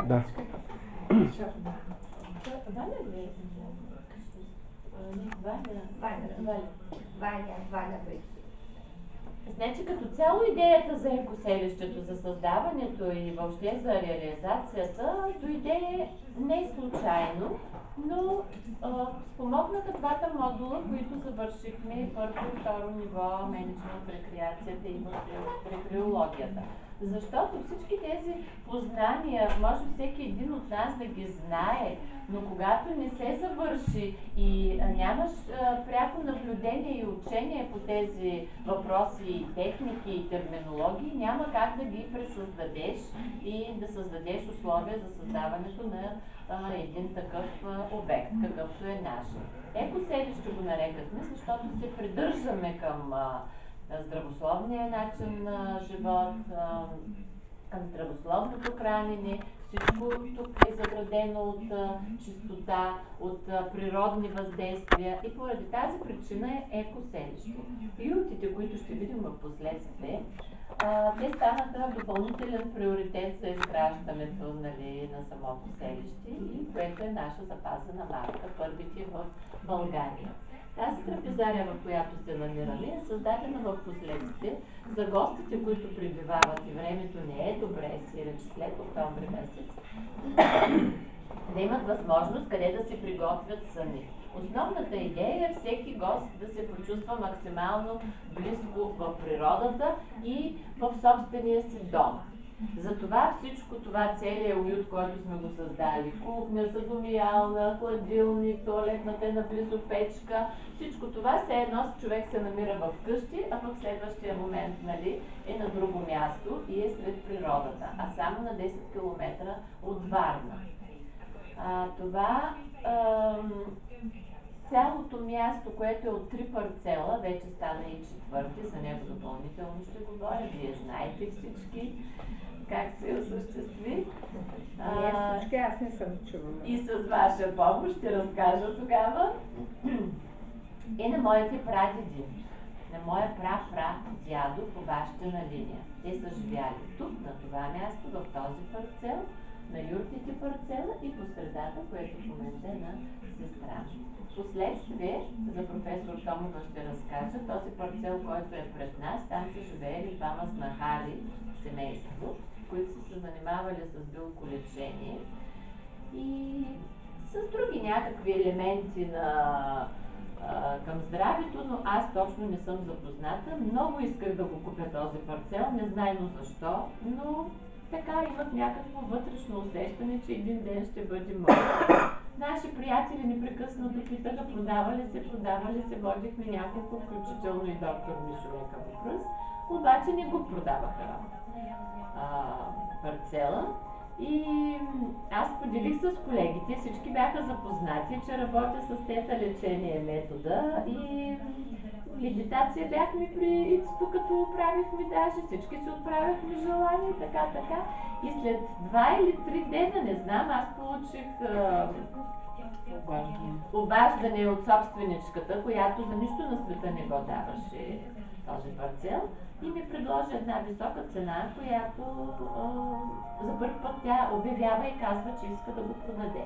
Да. Валя ли? Валя. Значи като цяло идеята за екоселището, за създаването и въобще за реализацията дойде не случайно, но спомогнаха двата модула, които завършихме първо и второ ниво мениджмънт в рекреацията и в рекреологията. Защото всички тези познания, може всеки един от нас да ги знае, но когато не се завърши и нямаш пряко наблюдение и учение по тези въпроси, техники и терминологии, няма как да ги пресъздадеш и да създадеш условия за създаването на един такъв обект, какъвто е наш. Екоселище го нарекахме, защото се придържаме към здравословния начин на живот, към здравословното хранене. Всичко тук е заградено от чистота, от природни въздействия и поради тази причина е екоселище. Юртите, които ще видим в последствие, те станаха допълнителен приоритет за изграждането на самото селище, и което е наша запазена марка, първите в България. Тази трапезария, в която се намираме, е създадена в последствие за гостите, които пребивават и времето не е добре, сиреч след октомври месец, да имат възможност къде да се приготвят сами. Основната идея е всеки гост да се почувства максимално близко в природата и в собствения си дом. Затова всичко това, целият уют, който сме го създали, кухня, съдомиялна, хладилник, туалетната е наблизо печка, всичко това все едно човек се намира в къщи, а в следващия момент е на друго място и е сред природата, а само на 10 км от Варна. Цялото място, което е от 3 парцела, вече стана и 4, за него допълнително ще говоря, вие знаете всички как се осъществи. Всички, аз не съм чувала. И с ваша помощ ще разкажа тогава. И на моите прадеди, на моя пра-дядо по бащина линия. Те са живяли тук, на това място, в този парцел, на юртите парцела и по средата, което в момента е на сестра. Последствие, за професор Томова ще разкажа, този парцел, който е пред нас, там са живеели двама снахари, семейство, които са се занимавали с билколечение и с други някакви елементи към здравето, но аз точно не съм запозната. Много исках да го купя този парцел, незнайно защо, но така имах някакво вътрешно усещане, че един ден ще бъде мой. Наши приятели непрекъснато питаха, продава ли се, водихме няколко, включително и доктор Мишовека по пръст, обаче не го продаваха парцела. И аз поделих с колегите, всички бяха запознати, че работя с тета лечение метода и медитация бяхме при ИЦТО, като правихме даже, всички си отправяхме желания и така. И след 2 или 3 дена, не знам, аз получих обаждане от собственичката, която за нищо на света не го даваше този парцел, и ми предложи една висока цена, която за първи път тя обявява и казва, че иска да го продаде.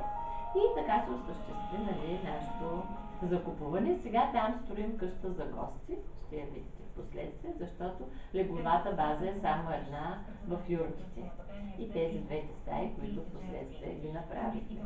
И така се осъществи нашето закупуване. Сега там строим къща за гости, ще я видите в последствие, защото легловата база е само една в юртите. И тези двете стаи, които в последствие ги направихме.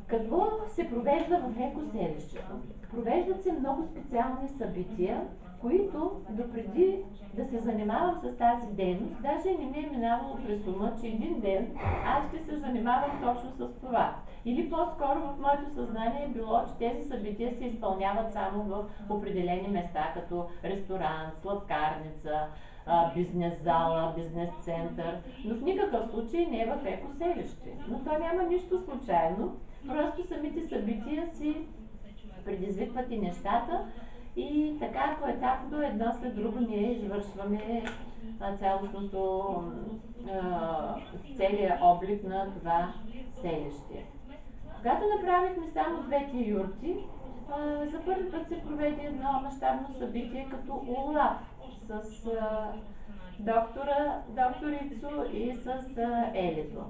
Какво се провежда в екоселището? Провеждат се много специални събития, които допреди да се занимавам с тази дейност, даже не ми е минавало през ума, че един ден аз ще се занимавам точно с това. Или по-скоро в моето съзнание е било, че тези събития се изпълняват само в определени места, като ресторант, сладкарница, бизнес зала, бизнес център, но в никакъв случай не е в екоселище. Но то няма нищо случайно, просто самите събития си предизвикват и нещата и така поетапно едно след друго ние извършваме цялостното, целият облик на това селище. Когато направихме само двете юрти, за първи път се проведе едно мащабно събитие като улав с доктор Ицо и с Елито.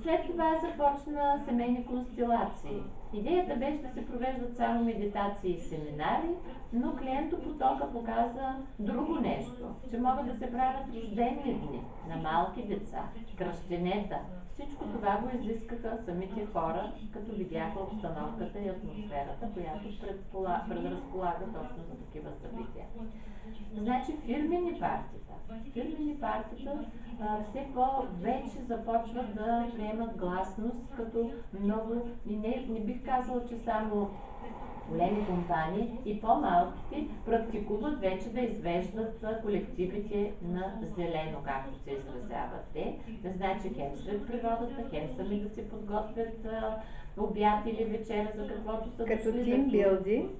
След това започна семейни констелации. Идеята беше да се провеждат само медитации и семинари, но клиентопотока показа друго нещо, че могат да се правят рождени дни на малки деца, кръщенета. Всичко това го изискаха самите хора, като видяха обстановката и атмосферата, която предразполага точно за такива събития. Значи фирмени партита все по-вече започват да приемат гласност като много, и не бих казала, че само големи компании и по-малките практикуват вече да извеждат колективите на зелено, както се изразяват те. Значи хем сред природата, хем сами да се подготвят обяд или вечера за каквото са като дошли. тимбилдинг,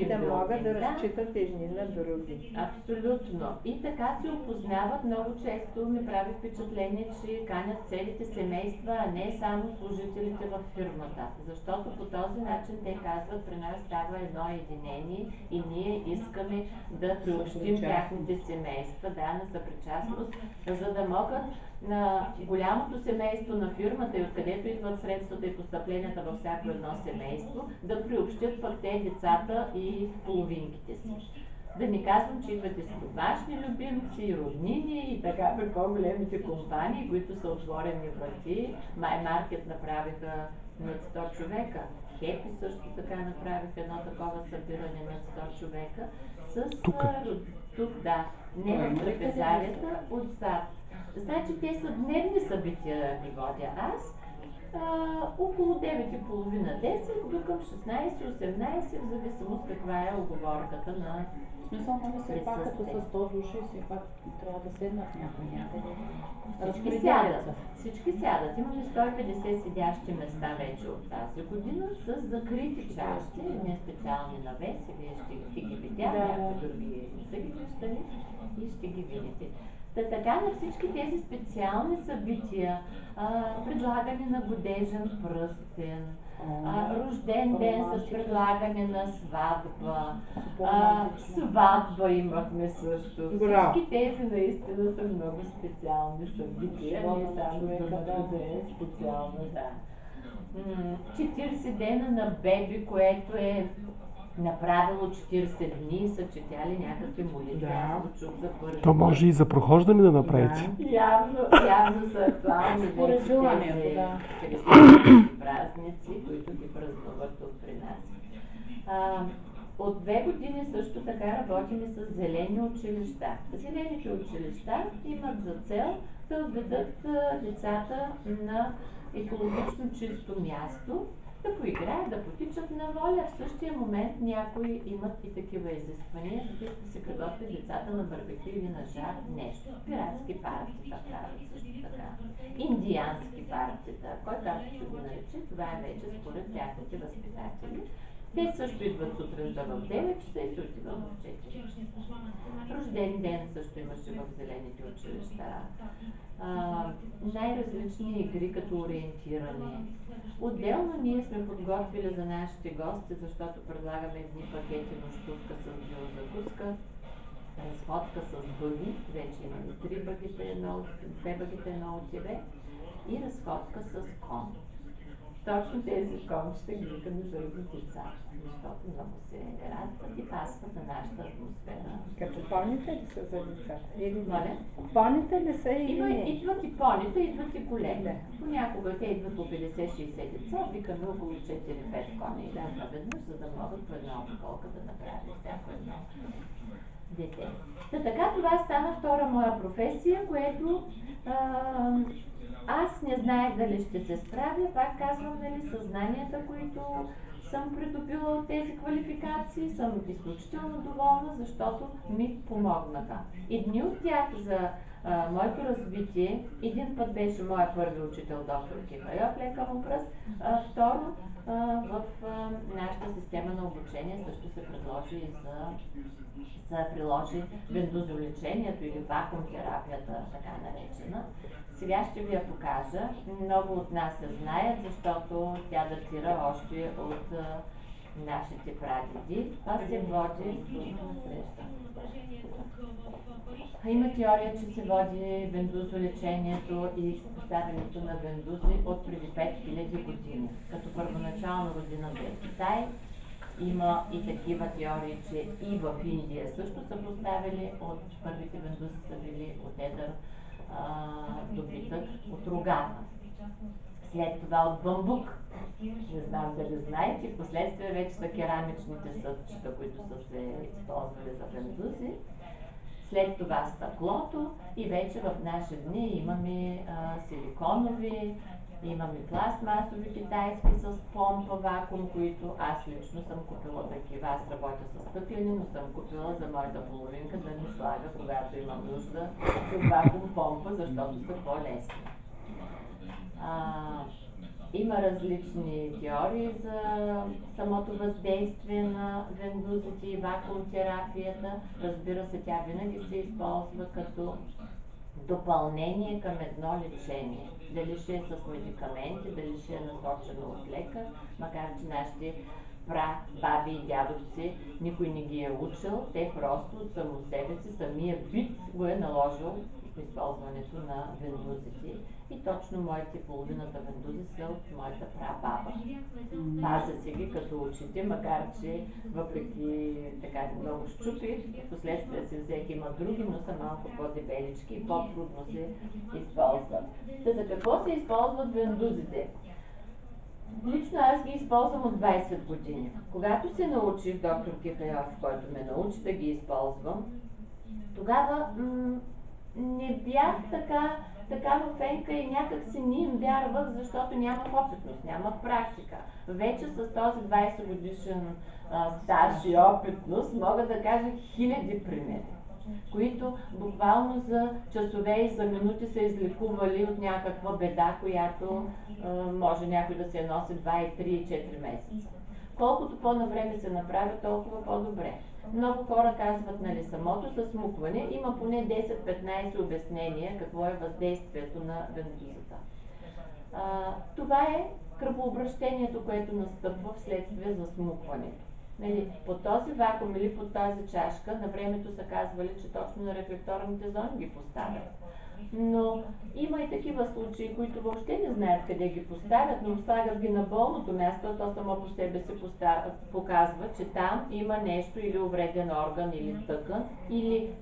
да могат да да разчитат едни на други. Абсолютно. И така се опознават. Много често ми прави впечатление, че канят целите семейства, а не само служителите в фирмата. Защото по този начин те казват, при нас става едно единение и ние искаме да приобщим тяхните семейства, на съпричастност, за да могат на голямото семейство на фирмата и откъдето идват средствата и постъпленията във всяко едно семейство, да приобщят пък те децата и половинките си. Да не казвам, че идвате с домашни любимци, роднини и така при по-големите компании, които са отворени врати. MyMarket направиха над 100 човека. Хепи също така направиха едно такова събиране над 100 човека с тук, не в трапезарията, отзад. Значи те са дневни събития ги водя аз. Около 9:30-10 до към 16-18, в зависимост каква е оговорката на смисъл, нали все пак като с 100 души, все пак трябва да седнат някъде. Всички сядат. Имаме 150 седящи места вече от тази година с закрити части, не специални навеси, вие ще ги видяте, някои други не са ги виждали и ще ги видите. Така на всички тези специални събития, предлагане на годежен пръстен, рожден ден с предлагане на сватба, сватба имахме също. Всички тези наистина са много специални събития, не само думата ден, специално, 40 дена на беби, което е направило 40 дни и са четяли някакви молитви. Аз го чух за първи. То може и за прохождане да направите. Явно са актуални според желанието, християнски празници, които ги празнуват тук при нас. От 2 години също така работим с зелени училища. Зелените училища имат за цел да отведат децата на екологично чисто място, да поиграят, да потичат на воля. В същия момент някои имат и такива изисквания, да се приготвят децата на барбекю или на жар нещо. Пиратски партита правят също така. Индиански партита. Кой както ще го нарече, това е вече според тяхните възпитатели. Те също идват сутринта в 9 часа и се отиват в 4 часа. Рожден ден също имаше в зелените училища. Най-различни игри като ориентиране. Отделно ние сме подготвили за нашите гости, защото предлагаме едни пакети нощувка с биозакуска, разходка с бъги, вече имаме 2 бъгите, едно отиве, и разходка с кон. Точно тези кончета ги викаме заради децата, защото много се радват и пасват на нашата атмосфера. Като поните ли са за децата? Моля? Поните ли са или не? Идват и поните, идват и колета. Понякога те идват по 50-60 деца, викаме около 4-5 кони наведнъж, за да могат по една обиколка да направи всяко едно дете. Така това стана втора моя професия, което аз не знаех дали ще се справя, пак казвам, съзнанията, които съм придобила от тези квалификации, съм изключително доволна, защото ми помогнаха. Едни от тях за моето развитие, един път беше моя първи учител, доктор Кифайов, лека му пръст, второ, в нашата система на обучение също се предложи и за приложи вендозолечението или вакуум терапията, така наречена. Сега ще ви я покажа. Много от нас я знаят, защото тя датира още от нашите прадеди, а се води Има теория, че се води вендузолечението и поставянето на вендузи от преди 5000 години. Като първоначално родината е Китай. Има и такива теории, че и в Индия също са поставили, от първите вендузи са били от едър добитък от рогата. След това от бамбук. Не знам дали знаете, в последствие вече са керамичните съдчета, които са се използвали за вендузи. След това стъклото и вече в наши дни имаме силиконови, имаме пластмасови китайски с помпа, вакуум, които аз лично съм купила такива. Аз работя с стъклени, но съм купила за моята половинка да ми слага, когато имам нужда с вакуум помпа, защото са по-лесни. Има различни теории за самото въздействие на вендузите и вакуум терапията. Разбира се, тя винаги се използва като допълнение към едно лечение. Дали ще е с медикаменти, дали ще е насочено от лекар, макар че нашите баби и дядовци никой не ги е учил, те просто от само себе си, самия бит го е наложил използването на вендузите. И точно моите половината вендузи са от моята прабаба. Пазя си ги като очите, макар че въпреки така много щупи, в последствие си взех, има други, но са малко по-дебелички и по-трудно се използват. Та за какво се използват вендузите? Лично аз ги използвам от 20 години. Когато се научих, доктор Кихайов, който ме научи да ги използвам, тогава не бях такава фенка и някак си не им вярвах, защото нямах опитност, нямах практика. Вече с този 20 годишен стаж и опитност мога да кажа хиляди примери, които буквално за часове и за минути са излекували от някаква беда, която може някой да се носи 2, 3 и 4 месеца. Колкото по-навреме се направи, толкова по-добре. Много хора казват, нали, самото засмукване, има поне 10-15 обяснения какво е въздействието на вендузата. Това е кръвообращението, което настъпва вследствие засмукването. Нали, по този вакуум или по тази чашка, на времето са казвали, че точно на рефлекторните зони ги поставят. Но има и такива случаи, които въобще не знаят къде ги поставят, но слагат ги на болното място, то само по себе се показва, че там има нещо или увреден орган, или тъкан, или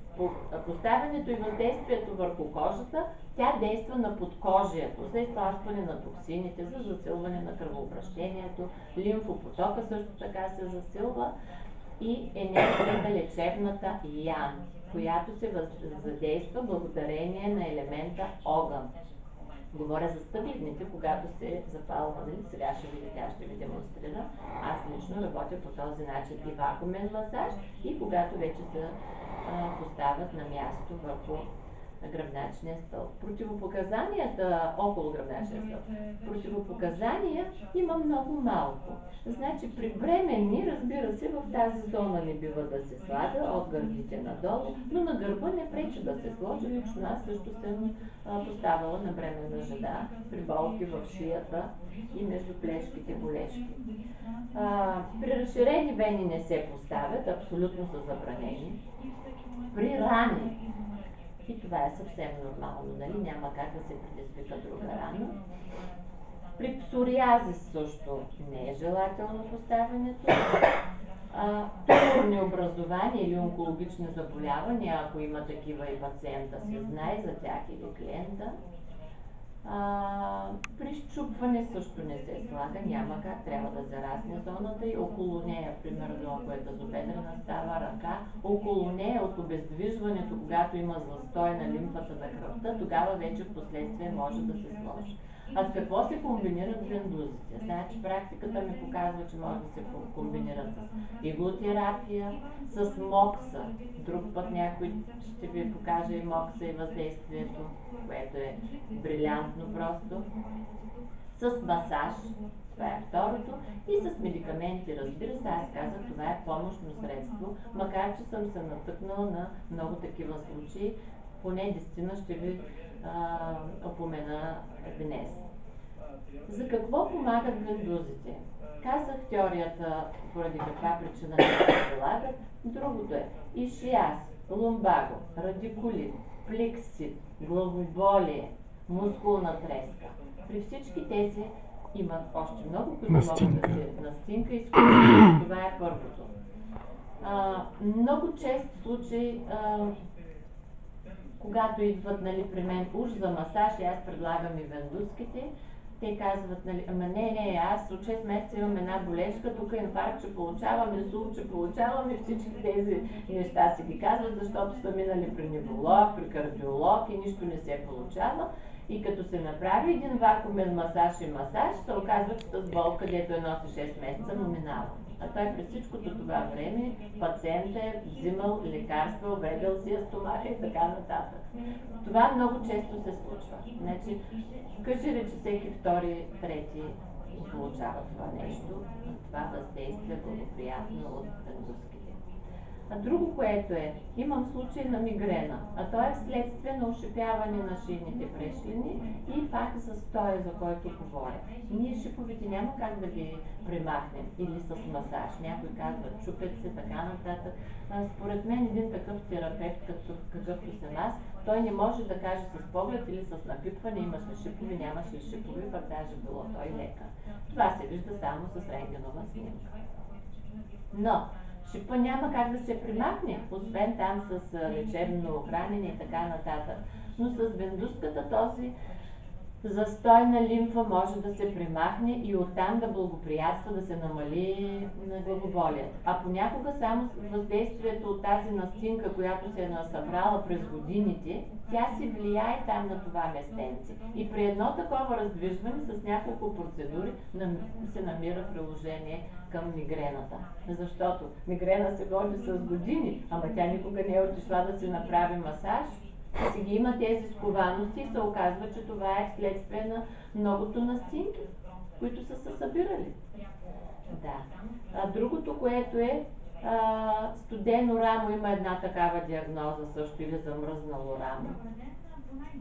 поставянето и въздействието върху кожата, тя действа на подкожието, за изтласкване на токсините, за засилване на кръвообращението, лимфопотока също така се засилва и енергията лечебната ян, която се задейства благодарение на елемента огън. Говоря за стъбивните, когато се запалва, сега ще видите, аз ще ви демонстрира. Аз лично работя по този начин и вакуумен масаж, и когато вече се поставят на място върху гръбначния стълб. Противопоказанията около гръбначния стълб. Противопоказания има много малко. Значи при бременни, разбира се, в тази зона не бива да се слага, от гърдите надолу, но на гърба не пречи да се сложи. Лично аз също съм поставила на бременна жена при болки в шията и между плешките голешки. При разширени вени не се поставят, абсолютно са забранени. При рани, и това е съвсем нормално, нали? Няма как да се предизвика друга рана. При псориазис също не е желателно поставянето. Туморни образования или онкологични заболявания, ако има такива и пациента се знае за тях или клиента. При счупване също не се слага, няма как, трябва да зарасне зоната и около нея, примерно ако е тазобедрена става ръка, около нея от обездвижването, когато има застой на лимфата на кръвта, тогава вече в последствие може да се сложи. А с какво се комбинират вендузите? Значи практиката ми показва, че може да се комбинират с иглотерапия, с мокса. Друг път някой ще ви покаже и мокса и въздействието, което е брилянтно просто. С масаж, това е второто, и с медикаменти, разбира се, аз казах, това е помощно средство, макар че съм се натъкнала на много такива случаи, поне 10 ще ви опомена днес. За какво помагат вендузите? Казах теорията, поради каква причина не се прилагат. Другото е ишиаз, лумбаго, радикулит, плексит, главоболие, мускулна треска. При всички тези има още много, които могат да се настинка и изключително. Това е първото. Много чест случаи, когато идват, нали, при мен уж за масаж, и аз предлагам и вендуските, те казват, нали, ама не, аз от 6 месеца имам една болешка, тук инфаркт ще получавам, инсулт ще получавам и всички тези неща си ги казват, защото са минали при невролог, при кардиолог и нищо не се получава. И като се направи един вакуумен масаж и масаж, се оказва, че с болка, където е носи 6 месеца, но минава. А той през всичкото това време пациентът е взимал лекарства, увредил си стомаха и така нататък. Това много често се случва. Значи, кажи ли, че всеки втори, трети получава това нещо, това въздействие благоприятно от вендуските. А друго, което е, имам случай на мигрена, а то е вследствие на ушипяване на шийните прешлини и пак застоя, за който говоря. Ние шиповете няма как да ги премахнем или с масаж. Някой казва, чупят се, така нататък. Според мен един такъв терапевт, какъвто съм аз, той не може да каже с поглед или с напипване, имаш ли шипове, нямаш ли шипове, пък даже било той лекар. Това се вижда само с рентгенова снимка. Но шипа няма как да се примахне, освен там с лечебно хранене и така нататък. Но с вендуската този застой на лимфа може да се примахне и оттам да благоприятства да се намали на главоболието. А понякога само въздействието от тази настинка, която се е насъбрала през годините, тя си влияе там на това местенце. И при едно такова раздвижване с няколко процедури се намира приложение към мигрената. Защото мигрена се води с години, ама тя никога не е отишла да си направи масаж. Си ги има тези скованости и се оказва, че това е вследствие на многото настинки, които са се събирали. Да. Другото, което е студено рамо, има една такава диагноза също, или замръзнало рамо.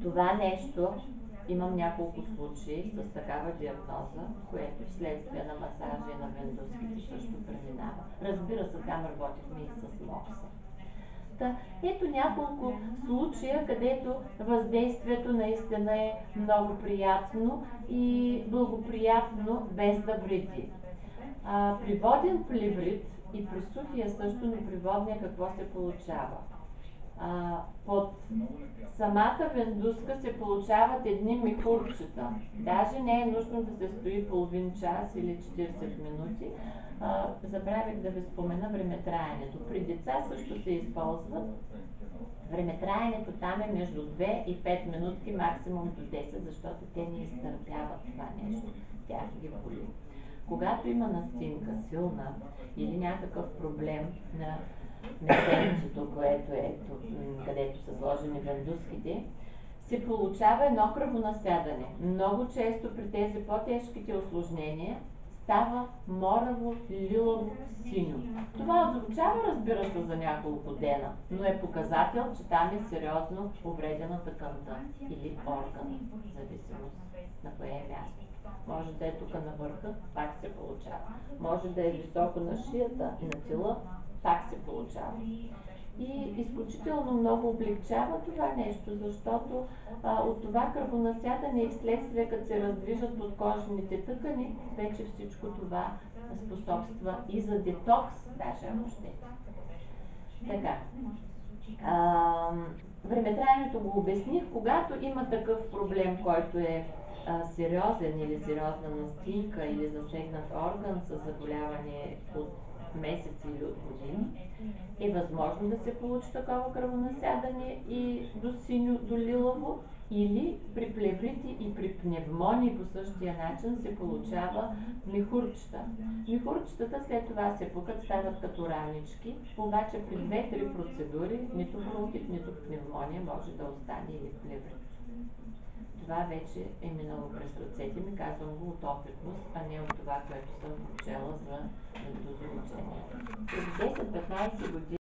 Това нещо, имам няколко случаи с такава диагноза, което вследствие на масажа и на вендуските също преминава. Разбира се, там работихме и с мокса. Ето няколко случая, където въздействието наистина е много приятно и благоприятно, без да вреди. При воден плеврит и при сухия също, но при водния какво се получава? Под самата вендуска се получават едни михурчета. Даже не е нужно да се стои половин час или 40 минути. Забравих да ви спомена времетраенето. При деца също се използват. Времетраенето там е между 2 и 5 минутки, максимум до 10, защото те не изтърпяват това нещо. Тях ги боли. Когато има настинка силна или някакъв проблем на местенцето, което е където са сложени вендуските, се получава едно кръвонасядане. Много често при тези по-тежките усложнения става мораво, лилаво, синьо. Това отзвучава, разбира се, за няколко дена, но е показател, че там е сериозно увредена тъканта или органа, в зависимост на кое е място. Може да е тук на върха, пак се получава. Може да е високо на шията и на тила, пак се получава. И изключително много облегчава това нещо, защото от това кръвонасядане и вследствие, като се раздвижат подкожните тъкани, вече всичко това способства и за детокс, даже ако ще. Така. Времетраенето го обясних, когато има такъв проблем, който е сериозен или сериозна настинка или засегнат орган с заболяване от месеци или от години, е възможно да се получи такова кръвонасядане и до синьо, до лилаво, или при плеврити и при пневмонии по същия начин се получава михурчета. Михурчетата след това се пукат, стават като ранички, обаче при 2-3 процедури нито бронхит, нито пневмония може да остане или плеврит. Това вече е минало през ръцете ми, казвам го от опитност, а не от това, което съм учела за вендузолечение. През 10-15 години